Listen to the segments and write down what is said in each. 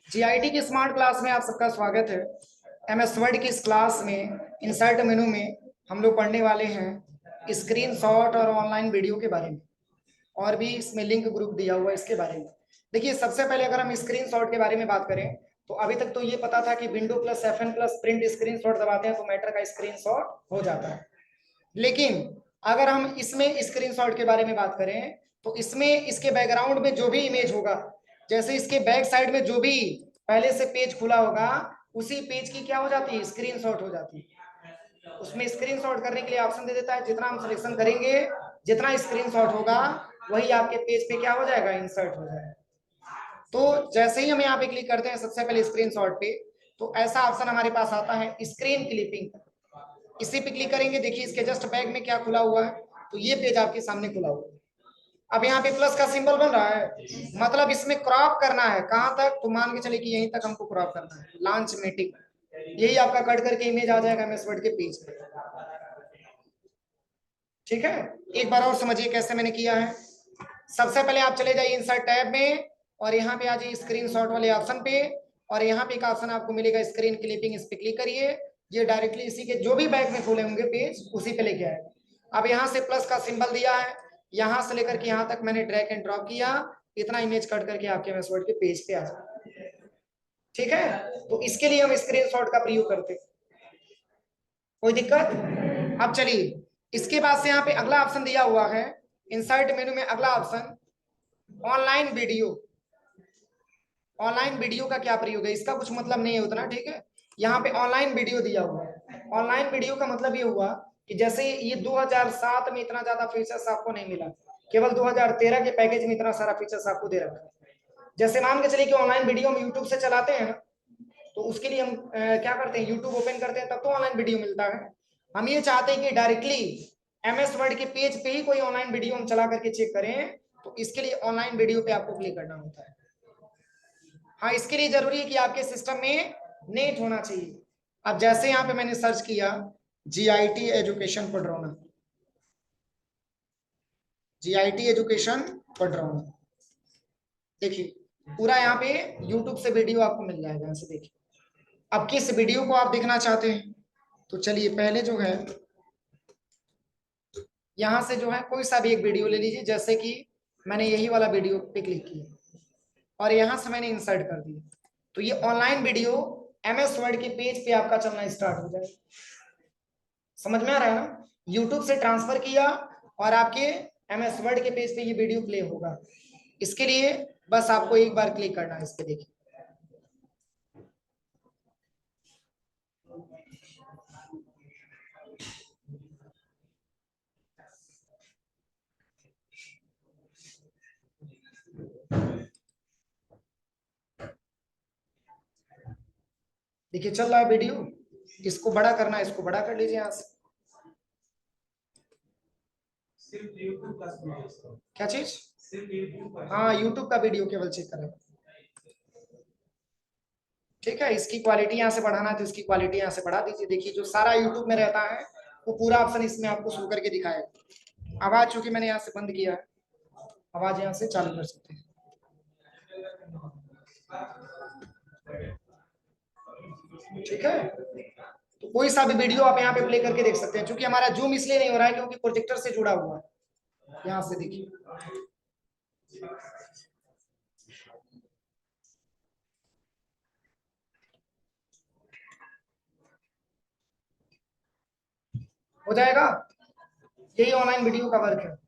GIT की smart class में आप सबका स्वागत है। एमएस वर्ड की इस क्लास में इंसर्ट मेनू में हम लोग पढ़ने वाले हैं स्क्रीनशॉट और ऑनलाइन वीडियो के बारे में, और भी इसमें लिंक ग्रुप दिया हुआ है इसके बारे में। देखिए, सबसे पहले अगर हम स्क्रीनशॉट के बारे में बात करें तो अभी तक तो ये पता था कि window plus FN plus print screenshot दबाते हैं तो मैटर का स्क्रीनशॉट हो जाता है। लेकिन अगर हम इसमें स्क्रीनशॉट के बारे में बात करें तो इसमें इसके बैकग्राउंड में जो भी इमेज होगा, जैसे इसके बैक साइड में जो भी पहले से पेज खुला होगा उसी पेज की क्या हो जाती है, स्क्रीनशॉट हो जाती है। उसमें स्क्रीनशॉट करने के लिए ऑप्शन दे देता है, जितना हम सिलेक्शन करेंगे जितना स्क्रीनशॉट होगा वही आपके पेज पे क्या हो जाएगा, इंसर्ट हो जाएगा। तो जैसे ही हम यहाँ पे क्लिक करते हैं सबसे पहले स्क्रीनशॉट पे, तो ऐसा ऑप्शन हमारे पास आता है स्क्रीन क्लिपिंग। इसी पे क्लिक करेंगे, देखिए इसके जस्ट बैक में क्या खुला हुआ है, तो ये पेज आपके सामने खुला हुआ है। अब यहाँ पे प्लस का सिंबल बन रहा है, मतलब इसमें क्रॉप करना है। कहां तक, तो मान के चले कि यहीं तक हमको क्रॉप करना है, लॉन्च मीटिंग। यही आपका कट करके इमेज आ जाएगा एमएस वर्ड के पेज पे। ठीक है, एक बार और समझिए कैसे मैंने किया है। सबसे पहले आप चले जाइए इंसर्ट टैब में और यहाँ पे आ जाइए स्क्रीनशॉट वाले ऑप्शन पे, और यहाँ पे एक ऑप्शन आपको मिलेगा स्क्रीन क्लिपिंग, इस पे क्लिक करिए। ये डायरेक्टली इसी के जो भी बैक में खोले होंगे पेज उसी पे लेके आएगा। अब यहाँ से प्लस का सिंबल दिया है, यहाँ से लेकर के यहाँ तक मैंने ड्रैग एंड ड्रॉप किया, इतना इमेज कट करके आपके एमएस वर्ड के पेज पे आ जाए। ठीक है, तो इसके लिए हम स्क्रीनशॉट का प्रयोग करते हैं, कोई दिक्कत। अब चलिए, इसके बाद से यहाँ पे अगला ऑप्शन दिया हुआ है इंसर्ट मेनू में, अगला option online video. Online video का क्या प्रयोग है, इसका कुछ मतलब नहीं है उतना, ठीक है। यहाँ पे ऑनलाइन वीडियो दिया हुआ है। ऑनलाइन वीडियो का मतलब ये हुआ कि जैसे ये 2007 में इतना ज्यादा फीचर्स आपको नहीं मिला, केवल 2013 के पैकेज में इतना सारा फीचर्स आपको दे रखा है। जैसे मान के चलिए कि ऑनलाइन वीडियो हम यूट्यूब से चलाते हैं, तो उसके लिए हम क्या करते हैं, यूट्यूब ओपन करते हैं तब तो ऑनलाइन वीडियो मिलता है। हम ये चाहते हैं कि डायरेक्टली एमएस वर्ड के पेज पे ही कोई ऑनलाइन वीडियो हम चला करके चेक करें, तो इसके लिए ऑनलाइन वीडियो पे आपको क्लिक करना होता है। हाँ, इसके लिए जरूरी है कि आपके सिस्टम में नेट होना चाहिए। अब जैसे यहाँ पे मैंने सर्च किया जीआईटी एजुकेशन पढ़रौना, जीआईटी एजुकेशन पढ़रौना, देखिए पूरा यहाँ पे यूट्यूब से वीडियो आपको मिल जाएगा। यहाँ से देखिए, अब किस वीडियो को आप देखना चाहते हैं, तो चलिए पहले जो है यहाँ से जो है कोई सा भी एक वीडियो ले लीजिए। जैसे कि मैंने यही वाला वीडियो पे क्लिक किया और यहाँ से मैंने इंसर्ट कर दिया, तो ये ऑनलाइन वीडियो एमएस वर्ड के पेज पे आपका चलना स्टार्ट हो जाए। समझ में आ रहा है ना, यूट्यूब से ट्रांसफर किया और आपके एमएस वर्ड के पेज पे ये वीडियो प्ले होगा। इसके लिए बस आपको एक बार क्लिक करना है इस पे, देखिए देखिए चल रहा है वीडियो। इसको बड़ा करना है, इसको बड़ा कर लीजिए यहाँ से। क्या चीज, हाँ यूट्यूब का वीडियो केवल चेक करें। ठीक है, इसकी क्वालिटी यहाँ से बढ़ाना है तो इसकी क्वालिटी यहाँ से बढ़ा दीजिए। देखिए जो सारा यूट्यूब में रहता है वो पूरा ऑप्शन इसमें आपको शो करके दिखाएगा। आवाज चूंकि मैंने यहाँ से बंद किया है, आवाज यहाँ से चालू कर सकते हैं। ठीक है, तो कोई सा भी वीडियो आप यहाँ पे प्ले करके देख सकते हैं। क्योंकि हमारा जूम इसलिए नहीं हो रहा है क्योंकि प्रोजेक्टर से जुड़ा हुआ है। यहाँ से देखिए, हो जाएगा। यही ऑनलाइन वीडियो का वर्क है।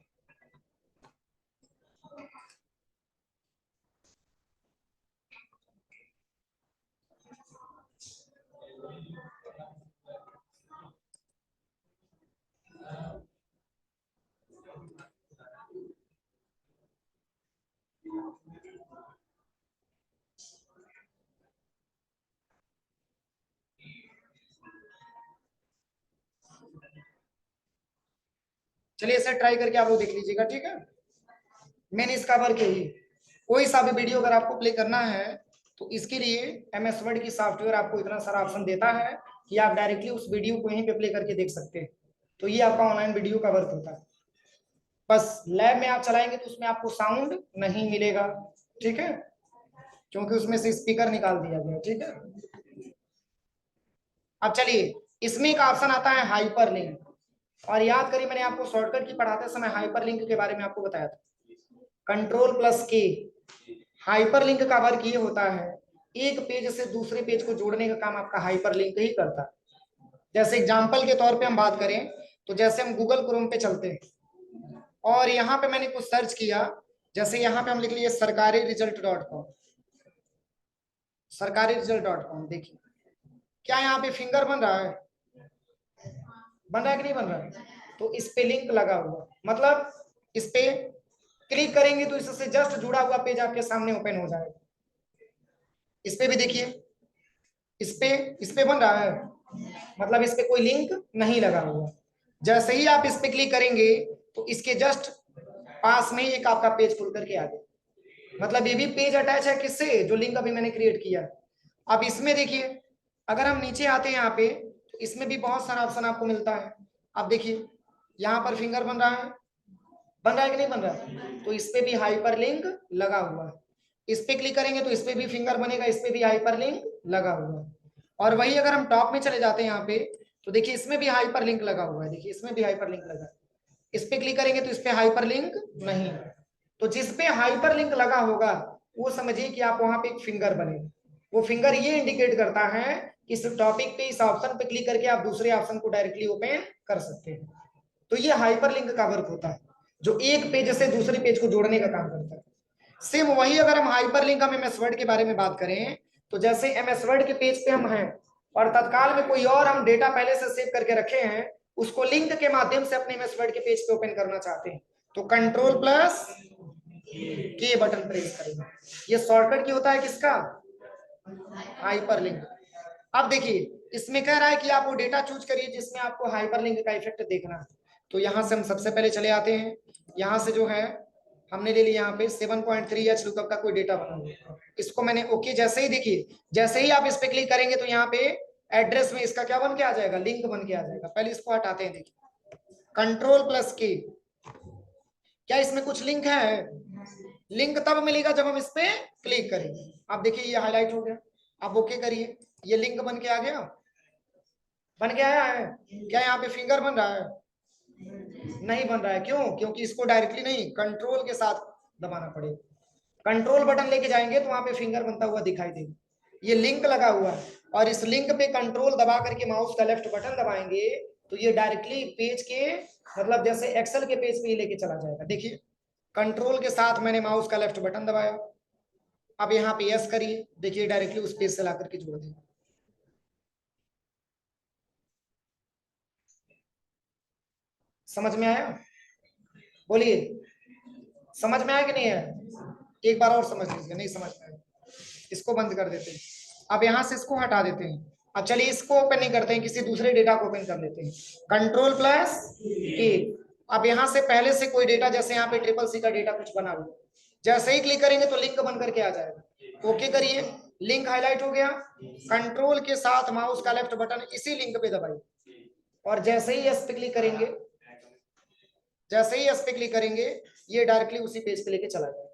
चलिए इसे ट्राई करके आप लोग देख लीजिएगा। ठीक है, मैंने इसका वर्क यही, कोई सा भी वीडियो अगर आपको प्ले करना है तो इसके लिए एमएस वर्ड की सॉफ्टवेयर आपको इतना सारा ऑप्शन देता है कि आप डायरेक्टली उस वीडियो को यहीं पे प्ले करके देख सकते हैं। तो ये आपका ऑनलाइन वीडियो का वर्क होता है। बस लैब में आप चलाएंगे तो उसमें आपको साउंड नहीं मिलेगा। ठीक है, क्योंकि उसमें से स्पीकर निकाल दिया गया। ठीक है, अब चलिए इसमें एक ऑप्शन आता है हाइपरलिंक, और याद करिए मैंने आपको शॉर्टकट की पढ़ाते समय हाइपरलिंक के बारे में आपको बताया था, Ctrl+K। हाइपरलिंक का वर्क ये होता है, एक पेज से दूसरे पेज को जोड़ने का काम आपका हाइपरलिंक ही करता है। जैसे एग्जांपल के तौर पे हम बात करें तो जैसे हम गूगल क्रोम पे चलते हैं और यहाँ पे मैंने कुछ सर्च किया, जैसे यहाँ पे हम लिख लिए सरकारीरिजल्ट.com, सरकारीरिजल्ट.com। देखिए क्या यहाँ पे फिंगर बन रहा है, बन रहा है कि नहीं बन रहा है? तो इस पे लिंक लगा हुआ, मतलब इस पे क्लिक करेंगे तो इससे जस्ट जुड़ा हुआ पेज आपके सामने ओपन हो जाएगा। इस पे भी देखिए, इस पे बन रहा है, मतलब इस पे कोई लिंक नहीं लगा हुआ। जैसे ही आप इस पे क्लिक करेंगे तो इसके जस्ट पास में ही एक आपका पेज खुल करके आ गया, मतलब ये भी पेज अटैच है किससे, जो लिंक अभी मैंने क्रिएट किया। अब इसमें देखिए अगर हम नीचे आते हैं यहाँ पे तो इसमें भी बहुत सारा ऑप्शन आपको मिलता है। अब देखिए यहाँ पर फिंगर बन रहा है, बन रहा है कि नहीं बन रहा है? तो इस पे भी हाइपरलिंक लगा हुआ है। इस पे क्लिक करेंगे तो इस पे भी फिंगर बनेगा, इस पे भी हाइपरलिंक लगा हुआ है। और वही अगर हम टॉप में चले जाते हैं यहाँ पे तो देखिए इसमें भी हाइपरलिंक लगा हुआ है, देखिए इसमें भी हाइपरलिंक लगा है। इस पे क्लिक करेंगे तो इस पे हाइपरलिंक नहीं। तो जिस पे हाइपरलिंक लगा होगा वो समझिए कि आप वहां पे एक फिंगर बनेगा। वो फिंगर ये इंडिकेट करता है कि इस टॉपिक पे, इस ऑप्शन पे क्लिक करके आप दूसरे ऑप्शन को डायरेक्टली ओपन कर सकते हैं। तो ये हाइपरलिंक का वर्क होता है, जो एक पेज से दूसरे पेज को जोड़ने का काम करता है। सेम वही अगर हम हाइपरलिंक हम एमएस वर्ड के बारे में बात करें तो जैसे एमएस वर्ड के पेज पे हम हैं और तत्काल में कोई और हम डेटा पहले से सेव करके रखे हैं, उसको लिंक के माध्यम से अपने एमएस वर्ड के पेज पे ओपन करना चाहते हैं तो Ctrl+K बटन प्रेस करेंगे। ये शॉर्टकट की होता है किसका, हाइपरलिंक। अब देखिए इसमें कह रहा है कि आप वो डेटा चूज करिए जिसमें आपको हाइपरलिंक का इफेक्ट देखना है। तो यहां से हम सबसे पहले चले आते हैं, यहां से जो है हमने ले लिया यहाँ पे 7.3H लुकअप का कोई डेटा बना हुआ, इसको मैंने ओके जैसे ही देखिए, जैसे ही आप इस पे क्लिक करेंगे तो यहाँ पे एड्रेस में इसका क्या बन के आ जाएगा, लिंक बन के आ जाएगा। पहले इसको हटाते हैं, देखिए Ctrl+K। क्या इसमें कुछ लिंक है? लिंक तब मिलेगा जब हम इस पे क्लिक करेंगे। आप देखिए ये हाईलाइट हो गया, आप ओके करिए, ये लिंक बन के आ गया, बन के आया है। क्या यहाँ पे फिंगर बन रहा है? नहीं बन रहा है, क्यों? क्योंकि इसको डायरेक्टली नहीं, कंट्रोल के साथ दबाना पड़ेगा। कंट्रोल बटन लेके जाएंगे तो वहां पे फिंगर बनता हुआ दिखाई देगा। ये लिंक लगा हुआ है और इस लिंक पे कंट्रोल दबा करके माउस का लेफ्ट बटन दबाएंगे तो ये डायरेक्टली पेज के, मतलब जैसे एक्सेल के पेज पे ही लेके चला जाएगा। देखिए कंट्रोल के साथ मैंने माउस का लेफ्ट बटन दबाया, अब यहाँ पे यस करिए, देखिए डायरेक्टली उस पेज से ला करके जोड़ देगा। समझ में आया? बोलिए, समझ में आया कि नहीं है? एक बार और समझ लीजिए, नहीं समझ में आया इसको बंद कर देते हैं। अब यहाँ से इसको हटा देते हैं। अब चलिए इसको ओपन नहीं करते हैं, किसी दूसरे डेटा को ओपन कर लेते हैं, Ctrl+K। अब यहाँ से पहले से कोई डेटा, जैसे यहाँ पे CCC का डेटा कुछ बना हुआ, जैसे ही क्लिक करेंगे तो लिंक बन करके आ जाएगा। ओके करिए, लिंक हाईलाइट हो गया, कंट्रोल के साथ माउस का लेफ्ट बटन इसी लिंक पे दबाइए और जैसे ही एस पे क्लिक करेंगे, जैसे ही एस पे क्लिक करेंगे ये डायरेक्टली उसी पेज पे लेके चला जाएगा।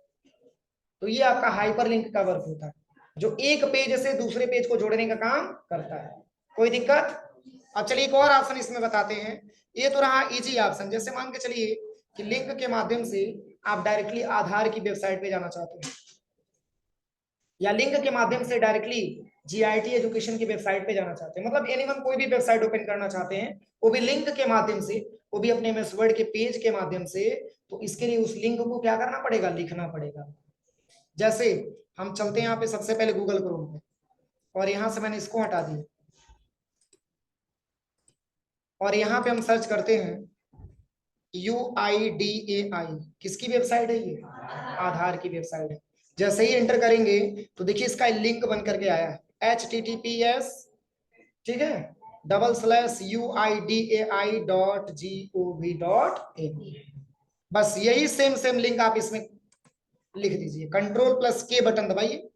तो ये आपका हाइपरलिंक का वर्क होता है, जो एक पेज से दूसरे पेज को जोड़ने का काम करता है। कोई दिक्कत? अब चलिए एक और ऑप्शन इसमें बताते हैं। ये तो रहा इजी ऑप्शन, जैसे मान के चलिए कि लिंक के माध्यम से आप डायरेक्टली आधार की वेबसाइट पे जाना चाहते हैं, या लिंक के माध्यम से डायरेक्टली जीआईटी एजुकेशन की वेबसाइट पे जाना चाहते हैं, मतलब एनीवन कोई भी वेबसाइट ओपन करना चाहते हैं, वो भी लिंक के माध्यम से, वो भी अपने एमएस वर्ड के पेज के माध्यम से। तो इसके लिए उस लिंक को क्या करना पड़ेगा, लिखना पड़ेगा। जैसे हम चलते हैं यहाँ पे सबसे पहले गूगल क्रोम पे और यहाँ से मैंने इसको हटा दिया और यहाँ पे हम सर्च करते हैं UIDAI, किसकी वेबसाइट है ये? आधार की वेबसाइट है। जैसे ही एंटर करेंगे तो देखिए इसका लिंक बन करके आया है HTTPS, ठीक है, /UIDAI.gov.in। बस यही सेम लिंक आप इसमें लिख दीजिए, Ctrl+K बटन दबाइए।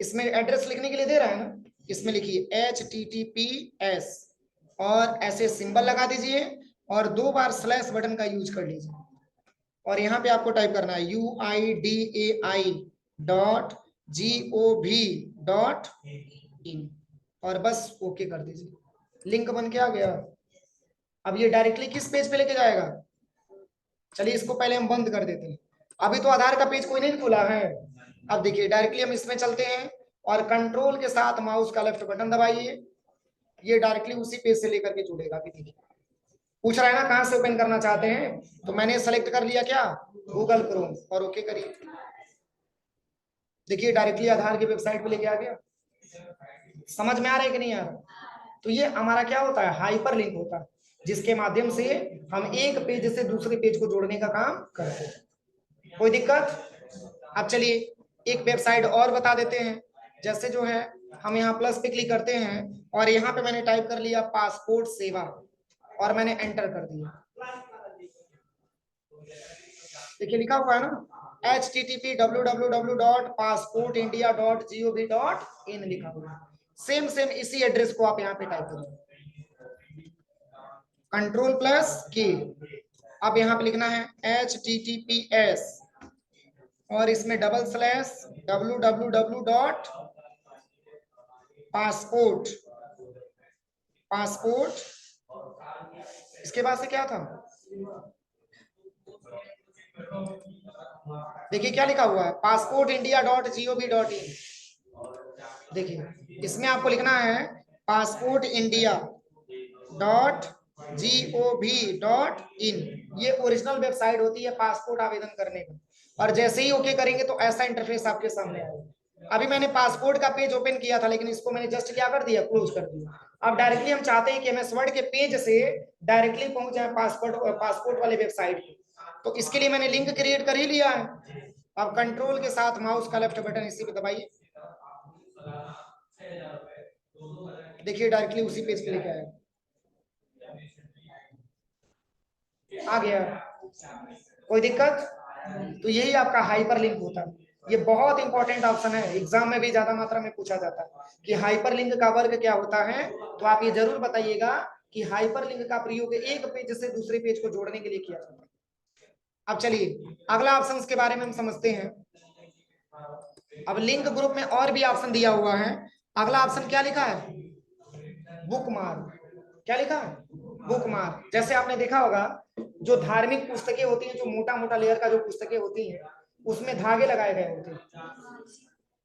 इसमें एड्रेस लिखने के लिए दे रहा है ना, इसमें लिखिए HTTPS और ऐसे सिंबल लगा दीजिए और 2 बार स्लैश बटन का यूज कर लीजिए और यहाँ पे आपको टाइप करना है UIDAI gov.in और बस ओके कर दीजिए, लिंक बन के आ गया। अब ये डायरेक्टली किस पेज पे लेके जाएगा? चलिए इसको पहले हम बंद कर देते हैं, अभी तो आधार का पेज कोई नहीं खुला है। अब देखिए डायरेक्टली हम इसमें चलते हैं और कंट्रोल के साथ माउस का लेफ्ट बटन दबाइए, ये डायरेक्टली उसी पेज से लेकर के जुड़ेगा। अभी देखिए पूछ रहा है ना कहां से ओपन करना चाहते हैं, तो मैंने सेलेक्ट कर लिया क्या, गूगल क्रोम, और ओके करिए। देखिए डायरेक्टली आधार की वेबसाइट पे लेके आ गया। समझ में आ रहा है कि नहीं आ रहा? तो ये हमारा क्या होता है, हाइपर लिंक होता है, जिसके माध्यम से हम एक पेज से दूसरे पेज को जोड़ने का काम करते हैं। कोई दिक्कत? अब चलिए एक वेबसाइट और बता देते हैं। जैसे जो है हम यहाँ प्लस पे क्लिक करते हैं और यहाँ पे मैंने टाइप कर लिया पासपोर्ट सेवा और मैंने एंटर कर दिया। देखिए लिखा हुआ है ना http://www.passportindia.gov.in लिखा हुआ है। सेम इसी एड्रेस को आप यहाँ पे टाइप करें, कंट्रोल प्लस की। अब यहाँ पे लिखना है https और इसमें www.passport इसके बाद से क्या था, देखिए क्या लिखा हुआ है, passportindia.gov.in। देखिए इसमें आपको लिखना है passportindia.gov.in। ये ओरिजिनल वेबसाइट होती है पासपोर्ट आवेदन करने की, और जैसे ही ओके करेंगे तो ऐसा इंटरफेस आपके सामने आएगा। अभी मैंने पासपोर्ट का पेज ओपन किया था, लेकिन इसको मैंने जस्ट क्या कर दिया, क्लोज कर दिया। अब डायरेक्टली हम चाहते हैं कि एमएस वर्ड के पेज से डायरेक्टली पहुंच जाए पासपोर्ट वाले वेबसाइट पे, तो इसके लिए मैंने लिंक क्रिएट कर ही लिया है। अब कंट्रोल के साथ माउस का लेफ्ट बटन इसी पे दबाइए, देखिए डायरेक्टली उसी पेज पे लेके आया, आ गया। कोई दिक्कत? तो यही आपका हाइपर लिंक होता है। ये बहुत इंपॉर्टेंट ऑप्शन है, एग्जाम में भी ज्यादा मात्रा में पूछा जाता है कि हाइपर लिंक का वर्क क्या होता है। तो आप ये जरूर बताइएगा कि हाइपर लिंक का प्रयोग एक पेज से दूसरे पेज को जोड़ने के लिए किया जाता है। अब चलिए अगला ऑप्शन के बारे में हम समझते हैं। अब लिंक ग्रुप में और भी ऑप्शन दिया हुआ है। अगला ऑप्शन क्या लिखा है, बुकमार्क। क्या लिखा है, बुकमार्क। जैसे आपने देखा होगा जो धार्मिक पुस्तकें होती हैं, जो मोटा मोटा लेयर का जो पुस्तकें होती हैं, उसमें धागे लगाए गए होते हैं।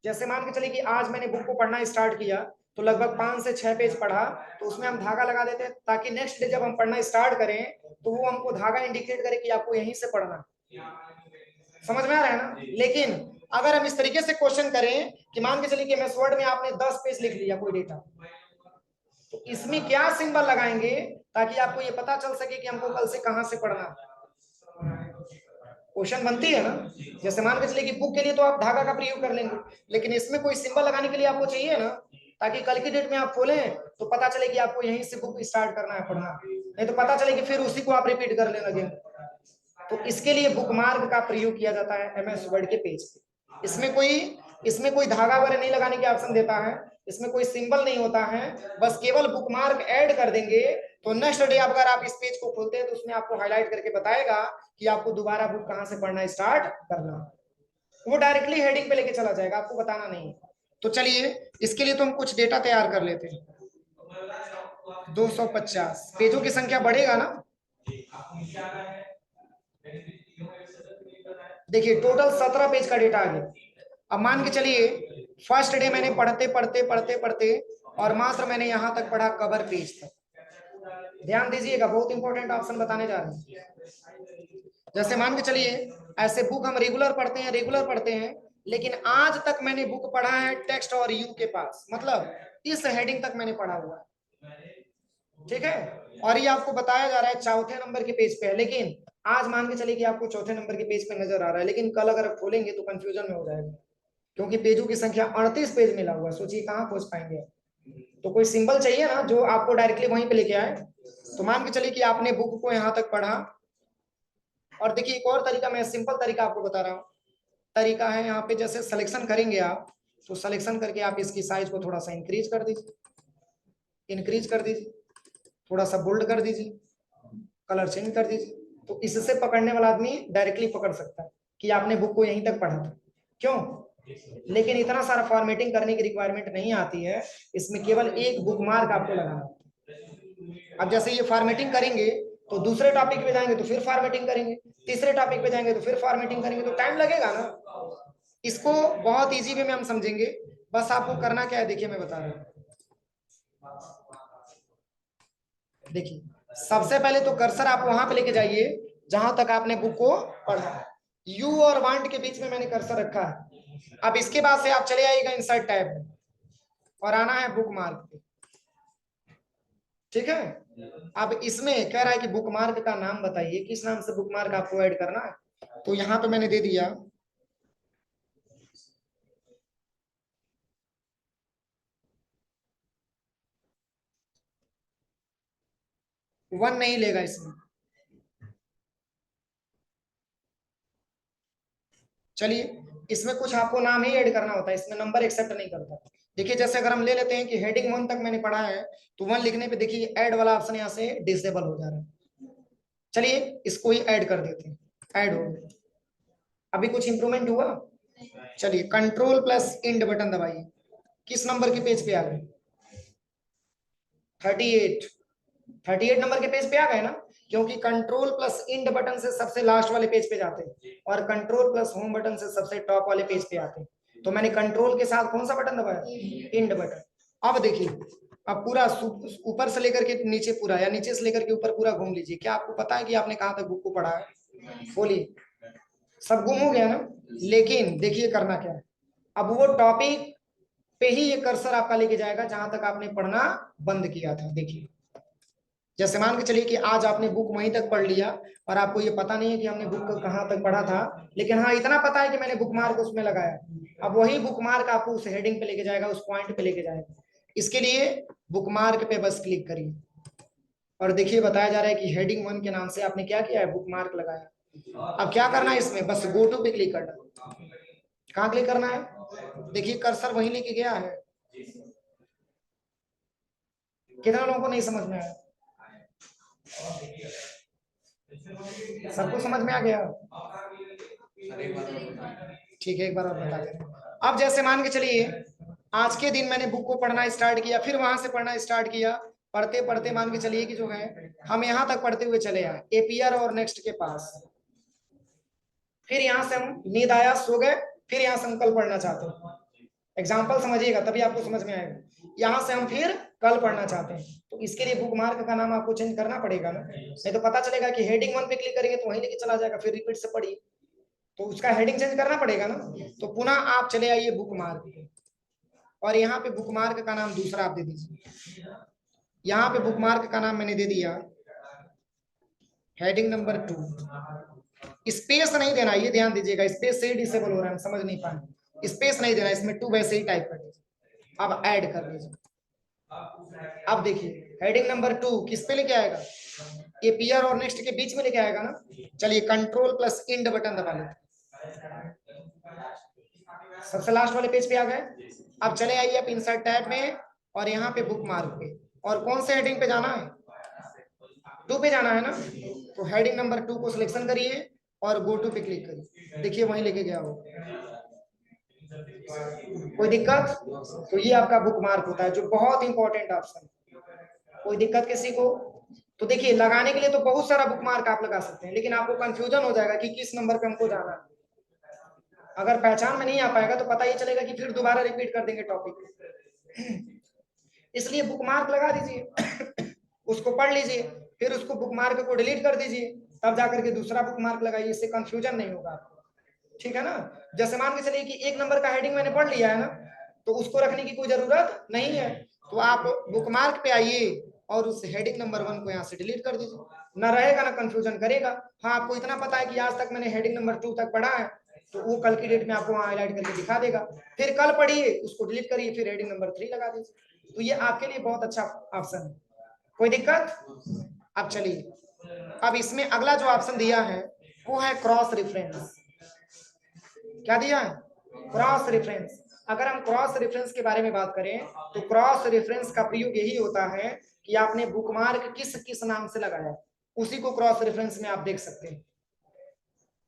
जैसे मान के चलिए कि आज मैंने बुक को पढ़ना स्टार्ट किया, तो लगभग 5 से 6 पेज पढ़ा, तो उसमें हम धागा लगा देते हैं ताकि नेक्स्ट डे जब हम पढ़ना स्टार्ट करें तो वो हमको धागा इंडिकेट करे कि आपको यहीं से पढ़ना। समझ में आ रहा है ना? लेकिन अगर हम इस तरीके से क्वेश्चन करें कि मान के चलिए कि एमएस वर्ड में आपने 10 पेज लिख लिया कोई डेटा, तो इसमें क्या सिंबल लगाएंगे ताकि आपको ये पता चल सके कि हमको कल से कहां से पढ़ना। क्वेश्चन बनती है ना। जैसे मान के चलिए कि बुक के लिए तो आप धागा का प्रयोग कर लेंगे, लेकिन इसमें कोई सिंबल लगाने के लिए आपको चाहिए ना, ताकि कल की डेट में आप खोलें तो पता चले कि आपको यहीं से बुक स्टार्ट करना है पढ़ना, नहीं तो पता चले कि फिर उसी को आप रिपीट करने लगे। तो इसके लिए बुकमार्क का प्रयोग किया जाता है एमएस वर्ड के पेज पे। इसमें कोई धागा वगैरह नहीं लगाने की ऑप्शन देता है, इसमें कोई सिंबल नहीं होता है, बस केवल बुकमार्क ऐड कर देंगे तो नेक्स्ट डे अगर आप इस पेज को खोलते हैं तो उसमें आपको हाईलाइट करके बताएगा कि आपको दोबारा बुक कहां से पढ़ना स्टार्ट करना। वो डायरेक्टली हेडिंग पे लेके चला जाएगा, आपको बताना नहीं। तो चलिए इसके लिए तो हम कुछ डेटा तैयार कर लेते हैं। 250 पेजों की संख्या बढ़ेगा ना। देखिए टोटल 17 पेज का डेटा आ गया। अब मान के चलिए फर्स्ट डे मैंने पढ़ते और मात्र मैंने यहां तक पढ़ा कवर पेज तक। ध्यान दीजिएगा, बहुत इंपॉर्टेंट ऑप्शन बताने जा रहे हैं। जैसे मान के चलिए ऐसे बुक हम रेगुलर पढ़ते हैं, लेकिन आज तक मैंने बुक पढ़ा है टेक्स्ट और यू के पास, मतलब इस हेडिंग तक मैंने पढ़ा हुआ है, ठीक है। और ये आपको बताया जा रहा है चौथे नंबर के पेज पे है, लेकिन आज मान के चलिए कि आपको चौथे नंबर के पेज पे नजर आ रहा है, लेकिन कल अगर खोलेंगे तो कंफ्यूजन में हो जाएगा, क्योंकि पेजों की संख्या 38 पेज मिला हुआ है। सोचिए कहाँ खोज पाएंगे। तो कोई सिंबल चाहिए ना जो आपको डायरेक्टली वहीं पे लेके आए। तो मान के चलिए कि आपने बुक को यहाँ तक पढ़ा, और देखिए एक और तरीका, मैं सिंपल तरीका आपको बता रहा हूँ। तरीका है यहाँ पे, जैसे सिलेक्शन करेंगे आप, तो सिलेक्शन करके आप इसकी साइज को थोड़ा सा इंक्रीज कर दीजिए, थोड़ा सा बोल्ड कर दीजिए, कलर चेंज कर दीजिए, तो इससे पकड़ने वाला आदमी डायरेक्टली पकड़ सकता है कि आपने बुक को यहीं तक पढ़ा था। क्यों? लेकिन इतना सारा फॉर्मेटिंग करने की रिक्वायरमेंट नहीं आती है, इसमें केवल एक बुकमार्क आपको लगाना होता है। अब जैसे ये फॉर्मेटिंग करेंगे तो दूसरे टॉपिक पे जाएंगे तो फिर फॉर्मेटिंग करेंगे, तीसरे टॉपिक पे जाएंगे तो फिर फॉर्मेटिंग करेंगे, तो टाइम लगेगा ना। इसको बहुत इजी वे में हम समझेंगे, बस आपको करना क्या है देखिए मैं बता रहा हूँ। देखिए सबसे पहले तो कर्सर आप वहां पे लेके जाइए जहां तक आपने बुक को पढ़ा है। यू और वांट के बीच में मैंने कर्सर रखा है। अब इसके बाद से आप चले आइएगा इंसर्ट टैब में और आना है बुक मार्क पे, ठीक है। अब इसमें कह रहा है कि बुक मार्क का नाम बताइए, किस नाम से बुक मार्क आपको ऐड करना है, तो यहाँ पे मैंने दे दिया वन, नहीं लेगा इसमें। चलिए इसमें कुछ आपको नाम ही ऐड करना होता है, इसमें नंबर एक्सेप्ट नहीं करता। देखिए जैसे अगर हम ले लेते हैं कि हेडिंग 1 तक मैंने पढ़ा है, तो 1 लिखने पे देखिए ऐड वाला ऑप्शन यहाँ से डिसेबल हो जा रहा है। चलिए इसको ही ऐड कर देते हैं, ऐड हो गया। अभी कुछ इंप्रूवमेंट हुआ? चलिए कंट्रोल प्लस इंड बटन दबाइए, किस नंबर के पेज पे आ गए? 38। 38 नंबर के पेज पे आ गए ना, क्योंकि कंट्रोल प्लस इंड बटन से सबसे लास्ट वाले पेज पे जाते हैं और कंट्रोल प्लस होम बटन से सबसे टॉप वाले पेज पे आते हैं। तो मैंने कंट्रोल के साथ कौन सा बटन दबाया? End button. अब देखिए, अब पूरा ऊपर से लेकर के नीचे पूरा, या नीचे से लेकर के ऊपर पूरा घूम लीजिए। क्या आपको पता है कि आपने कहां तक बुक को पढ़ा है? खोलिए, सब गुम हो गया ना। लेकिन देखिए करना क्या है, अब वो टॉपिक पे ही ये कर्सर आपका लेके जाएगा जहां तक आपने पढ़ना बंद किया था। देखिए जैसे मान के चलिए कि आज आपने बुक वहीं तक पढ़ लिया और आपको ये पता नहीं है कि हमने बुक को कहाँ तक पढ़ा था, लेकिन हाँ इतना पता है कि मैंने बुक मार्क उसमें लगाया। अब वही बुक मार्क आपको उस हेडिंग पे लेके जाएगा, उस पॉइंट पे लेके जाएगा। इसके लिए बुक मार्क पे बस क्लिक करिए और देखिए बताया जा रहा है कि हेडिंग 1 के नाम से आपने क्या किया है? बुक मार्क लगाया। अब क्या करना है इसमें? बस गो टू पे क्लिक करना है। कहाँ क्लिक करना है? देखिए कर्सर वहीं लेके गया है। कितना लोगों को नहीं समझ में आया? सबको समझ में आ गया? ठीक है, एक बार और बता दें। अब जैसे मान के चलिए आज के दिन मैंने बुक को पढ़ना स्टार्ट किया, फिर वहां से पढ़ना स्टार्ट किया, पढ़ते पढ़ते मान के चलिए कि जो है हम यहाँ तक पढ़ते हुए चले आए एपीआर और नेक्स्ट के पास। फिर यहाँ से हम नींद आया, सो गए, फिर यहाँ से हम कल पढ़ना चाहते हैं। एग्जाम्पल समझिएगा तभी आपको समझ में आएगा। यहाँ से हम फिर कल पढ़ना चाहते हैं, तो इसके लिए बुक मार्क का नाम आपको चेंज करना पड़ेगा ना, नहीं तो पता चलेगा कि हेडिंग 1 पे क्लिक करेंगे तो वहीं लेके चला जाएगा, फिर रिपीट से पढ़िए, तो उसका हेडिंग चेंज करना पड़ेगा ना। तो पुनः आप चले आइए बुक मार्क पे और यहाँ पे बुक मार्क का नाम दूसरा आप दे दीजिए। यहाँ पे बुक मार्क का नाम मैंने दे दिया हेडिंग नंबर 2। स्पेस नहीं देना, ये ध्यान दीजिएगा, स्पेस से ही डिसेबल हो रहा है, समझ नहीं पाए। स्पेस नहीं देना, इसमें 2 वैसे ही टाइप कर दीजिए। अब ऐड कर दीजिए। अब देखिए हेडिंग नंबर 2 किस पे लेके आएगा? एपीआर और नेक्स्ट के बीच में लेके आएगा ना। चलिए कंट्रोल प्लस इंड बटन दबा लेते, सबसे लास्ट वाले पेज पे आ गए। अब चले आइए आप इंसर्ट टैब में और यहाँ पे बुक मार्क पे, और कौन से हेडिंग पे जाना है? 2 पे जाना है ना, तो हेडिंग नंबर 2 को सिलेक्शन करिए और गो टू पे क्लिक करिए। देखिए वहीं लेके गया हो। कोई दिक्कत? तो ये आपका बुक मार्क होता है, जो बहुत इंपॉर्टेंट ऑप्शन। कोई दिक्कत किसी को? तो देखिए लगाने के लिए तो बहुत सारा बुक मार्क आप लगा सकते हैं, लेकिन आपको कंफ्यूजन हो जाएगा कि किस नंबर पे हमको जाना है। अगर पहचान में नहीं आ पाएगा तो पता ही चलेगा कि फिर दोबारा रिपीट कर देंगे टॉपिक। इसलिए बुक मार्क लगा दीजिए, उसको पढ़ लीजिए, फिर उसको बुक मार्क को डिलीट कर दीजिए, तब जाकर के दूसरा बुक मार्क लगाइए, इससे कंफ्यूजन नहीं होगा आपको। ठीक है ना। जैसे मान के चलिए कि 1 नंबर का हेडिंग मैंने पढ़ लिया है ना, तो उसको रखने की कोई जरूरत नहीं है, तो आप बुक मार्क पे आइए और उस हेडिंग नंबर 1 को यहाँ से डिलीट कर दीजिए, ना रहेगा ना कंफ्यूजन करेगा। हाँ आपको इतना पता है कि आज तक मैंने हेडिंग नंबर 2 तक पढ़ा है, तो वो कल की डेट में आपको हाईलाइट करके दिखा देगा। फिर कल पढ़िए, उसको डिलीट करिए, फिर हेडिंग नंबर 3 लगा दीजिए। तो ये आपके लिए बहुत अच्छा ऑप्शन है। कोई दिक्कत? अब चलिए, अब इसमें अगला जो ऑप्शन दिया है वो है क्रॉस रेफरेंस। क्या दिया है? Cross reference. अगर हम क्रॉस रेफरेंस के बारे में बात करें तो क्रॉस रेफरेंस का प्रयोग यही होता है कि आपने बुकमार्क किस किस नाम से लगाया, उसी को क्रॉस रेफरेंस में आप देख सकते हैं।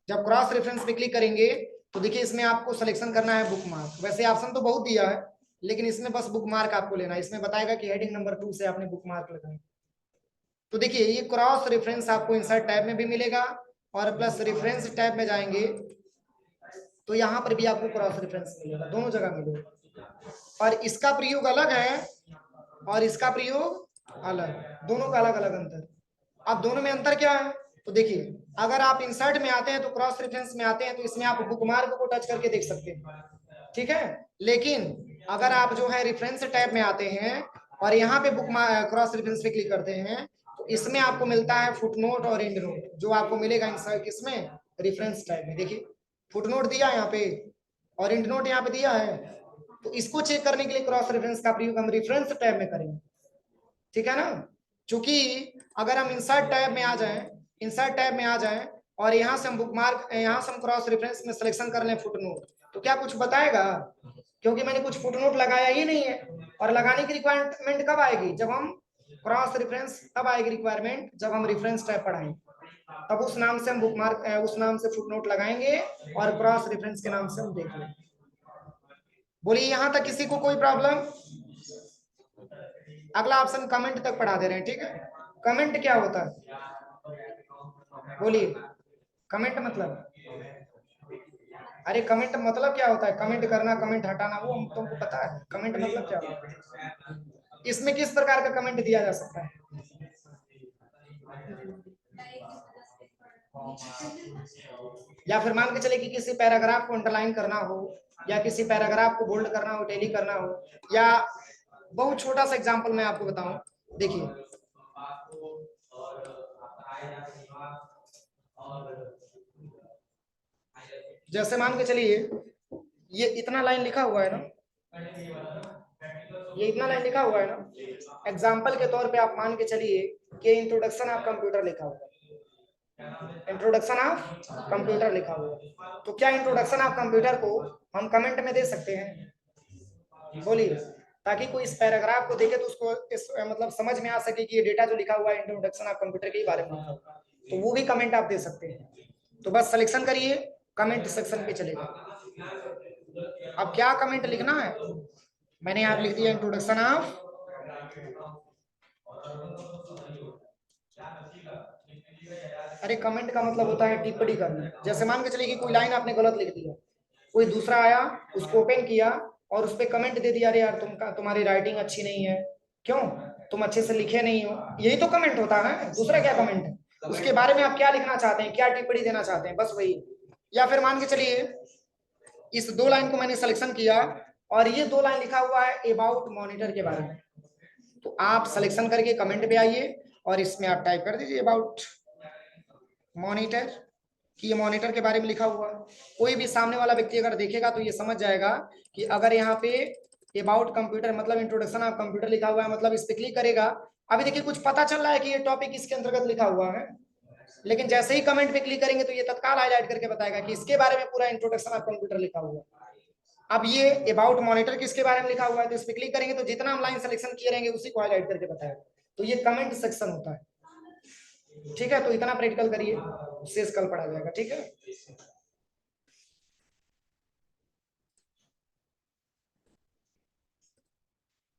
जब क्रॉस रेफरेंस पे क्लिक करेंगे तो देखिए इसमें आपको सिलेक्शन करना है बुक मार्क। वैसे ऑप्शन तो बहुत दिया है, लेकिन इसमें बस बुक मार्क आपको लेना है। इसमें बताएगा कि हेडिंग नंबर 2 से आपने बुक मार्क लगाना। तो देखिए ये क्रॉस रेफरेंस आपको इंसर्ट टैब में भी मिलेगा, और प्लस रेफरेंस टैब में जाएंगे तो यहाँ पर भी आपको क्रॉस रेफरेंस मिलेगा, दोनों जगह मिलेगा। और इसका प्रयोग अलग है और इसका प्रयोग अलग, दोनों का अलग अलग अंतर। अब दोनों में अंतर क्या है? तो देखिए अगर आप इंसर्ट में आते हैं तो क्रॉस रेफरेंस में आते हैं तो इसमें आप बुकमार्क को टच करके देख सकते हैं, ठीक है। लेकिन अगर आप जो है रेफरेंस टैब में आते हैं और यहाँ पे बुक क्रॉस रेफरेंस पे क्लिक करते हैं तो इसमें आपको मिलता है फुटनोट और एंड नोट, जो आपको मिलेगा इंसर्ट किसमें, रेफरेंस टैब में। देखिए फुटनोट दिया है यहाँ पे और एंड नोट यहाँ पे दिया है। तो इसको चेक करने के लिए क्रॉस रेफरेंस का प्रयोग हम रेफरेंस टैब में करेंगे, ठीक है ना। क्योंकि अगर हम इंसर्ट टैब में आ जाएं, इंसर्ट टैब में आ जाएं और यहाँ से हम बुकमार्क, यहाँ से हम क्रॉस रेफरेंस में सिलेक्शन कर लें फुटनोट, तो क्या कुछ बताएगा? क्योंकि मैंने कुछ फुटनोट लगाया ही नहीं है। और लगाने की रिक्वायरमेंट कब आएगी? जब हम क्रॉस रेफरेंस, तब आएगी रिक्वायरमेंट जब हम रेफरेंस टैब पढ़ाएंगे, तब उस नाम से हम बुकमार्क, उस नाम से फुटनोट लगाएंगे और क्रॉस रेफरेंस के नाम से हम देख लेंगे। बोलिए यहाँ तक किसी को कोई प्रॉब्लम? अगला ऑप्शन कमेंट तक पढ़ा दे रहे हैं, ठीक है। कमेंट क्या होता है? बोलिए कमेंट मतलब, अरे कमेंट मतलब क्या होता है? कमेंट करना, कमेंट हटाना, वो हम तुमको पता है कमेंट मतलब क्या होता है। इसमें किस प्रकार का कमेंट दिया जा सकता है? या फिर मान के चले कि किसी पैराग्राफ को अंडरलाइन करना हो, या किसी पैराग्राफ को बोल्ड करना हो, टैली करना हो, या बहुत छोटा सा एग्जांपल मैं आपको बताऊं। देखिए जैसे मान के चलिए ये इतना लाइन लिखा हुआ है ना, ये इतना लाइन लिखा हुआ है ना, एग्जाम्पल के तौर पे आप मान के चलिए कि इंट्रोडक्शन ऑफ कंप्यूटर लिखा हुआ है, इंट्रोडक्शन ऑफ कंप्यूटर लिखा हुआ है। तो क्या इंट्रोडक्शन ऑफ कंप्यूटर को हम कमेंट में दे सकते हैं? बोलिए, ताकि कोई इस पैराग्राफ को देखे तो उसको इस मतलब समझ में आ सके कि ये डेटा जो लिखा हुआ है इंट्रोडक्शन ऑफ कंप्यूटर के बारे में, तो वो भी कमेंट आप दे सकते हैं। तो बस सिलेक्शन करिए, कमेंट सेक्शन पे चलेगा। अब क्या कमेंट लिखना है? मैंने यहाँ लिख दिया इंट्रोडक्शन ऑफ, अरे कमेंट का मतलब होता है टिप्पणी करना। जैसे मान के चलिए कि कोई लाइन आपने गलत लिख दिया, कोई दूसरा आया उसको ओपन किया और उस पर कमेंट दे दिया, अरे यार तुम्हारी राइटिंग अच्छी नहीं है, क्यों, तुम अच्छे से लिखे नहीं हो। यही तो कमेंट होता है, दूसरा क्या कमेंट है? उसके बारे में आप क्या लिखना चाहते हैं, क्या टिप्पणी देना चाहते हैं, बस वही। या फिर मान के चलिए इस 2 लाइन को मैंने सिलेक्शन किया और ये 2 लाइन लिखा हुआ है अबाउट मॉनिटर के बारे में, तो आप सिलेक्शन करके कमेंट पे आइए और इसमें आप टाइप कर दीजिए अबाउट मॉनिटर, कि ये मॉनिटर के बारे में लिखा हुआ। कोई भी सामने वाला व्यक्ति अगर देखेगा तो ये समझ जाएगा कि अगर यहाँ पे अबाउट कंप्यूटर मतलब इंट्रोडक्शन ऑफ कंप्यूटर लिखा हुआ है, मतलब इस पे क्लिक करेगा। अभी देखिए कुछ पता चल रहा है कि ये टॉपिक इसके अंतर्गत लिखा हुआ है, लेकिन जैसे ही कमेंट पे क्लिक करेंगे तो ये तत्काल हाईलाइट करके बताएगा कि इसके बारे में पूरा इंट्रोडक्शन ऑफ कंप्यूटर लिखा हुआ है। अब ये अबाउट मॉनिटर किसके बारे में लिखा हुआ है, तो इस पे क्लिक करेंगे तो जितना हम लाइन सिलेक्शन किए रहेंगे उसी को हाईलाइट करके बताएगा। तो ये कमेंट सेक्शन होता है, ठीक है। तो इतना प्रैक्टिकल करिए, शेष कल पढ़ा जाएगा, ठीक है।